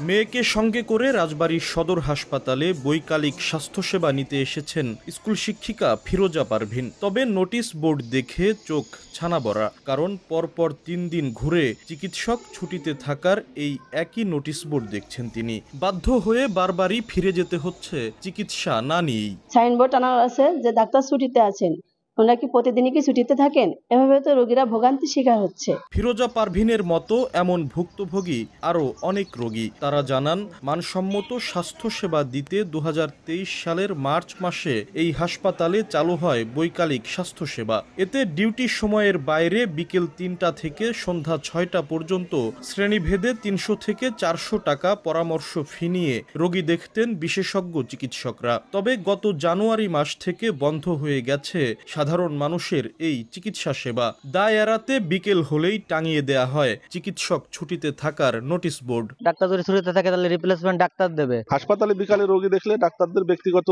মেয়েকে সঙ্গে করে রাজবাড়ী সদর হাসপাতালে বৈকালিক স্বাস্থ্যসেবা নিতে এসেছেন স্কুল শিক্ষিকা ফিরোজা পারভিন। তবে নোটিশ বোর্ড দেখে চোখ ছানাবড়া, কারণ পরপর 3 দিন ঘুরে চিকিৎসক ছুটিতে থাকার এই একই নোটিশ বোর্ড দেখছেন তিনি। বাধ্য হয়ে বারবারই ফিরে যেতে হচ্ছে চিকিৎসা না নিয়েই। সাইনবোর্ড টানা আছে যে ডাক্তার ছুটিতে আছেন, ওনারা কি প্রতিদিনই কি ছুটিতে থাকেন? এভাবে তো রোগীরা ভোগান্তির শিকার হচ্ছে। ফিরোজা পারভিনের মতো এমন ভুক্তভোগী আরও অনেক রোগী। তারা জানান, মানসম্মত স্বাস্থ্যসেবা দিতে 2023 সালের মার্চ মাসে এই হাসপাতালে চালু হয় বৈকালিক স্বাস্থ্যসেবা। এতে ডিউটি সময়ের বাইরে বিকেল 3টা থেকে সন্ধ্যা 6টা পর্যন্ত শ্রেণীভেদে 300 থেকে 400 টাকা পরামর্শ ফি নিয়ে রোগী দেখতেন বিশেষজ্ঞ চিকিৎসকরা। তবে গত জানুয়ারি মাস থেকে বন্ধ হয়ে গেছে সাধারণ মানুষের এই চিকিৎসা সেবা। দায় এড়াতে বিকেল হলেই টাঙিয়ে দেয়া হয় চিকিৎসক ছুটিতে থাকার নোটিশ বোর্ড। ডাক্তার যদি ছুটিতে থাকে তাহলে রিপ্লেসমেন্ট ডাক্তার দেবে। হাসপাতালে বিকালে রোগী দেখলে ডাক্তারদের ব্যক্তিগত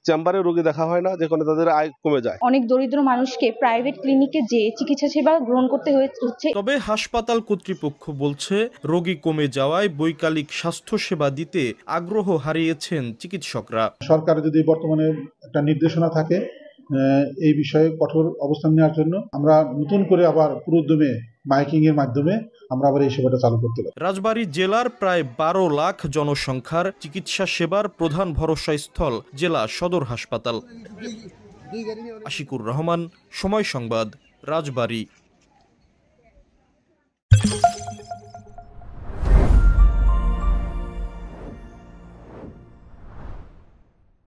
চেম্বারে রোগী দেখা হয় না, যেখানে তাদের আয় কমে যায়। অনেক দরিদ্র মানুষকে প্রাইভেট ক্লিনিকে যে চিকিৎসা সেবা গ্রহণ করতে হচ্ছে। তবে হাসপাতাল কর্তৃপক্ষ বলছে, রোগী কমে যাওয়ায় বৈকালিক স্বাস্থ্য সেবা দিতে আগ্রহ হারিয়েছেন চিকিৎসকরা। সরকার যদি বর্তমানে একটা নির্দেশনা থাকে এই বিষয়ে কঠোর অবস্থান নেওয়ার জন্য, আমরা নতুন করে আবার পুরোদমে মাইকিং এর মাধ্যমে আমরা আবার এই সেবাটা চালু করতে পারি। রাজবাড়ী জেলার প্রায় 12 লাখ জনসংখ্যার চিকিৎসা সেবার প্রধান ভরসাস্থল জেলা সদর হাসপাতাল। আশিকুর রহমান, সময় সংবাদ, রাজবাড়ী।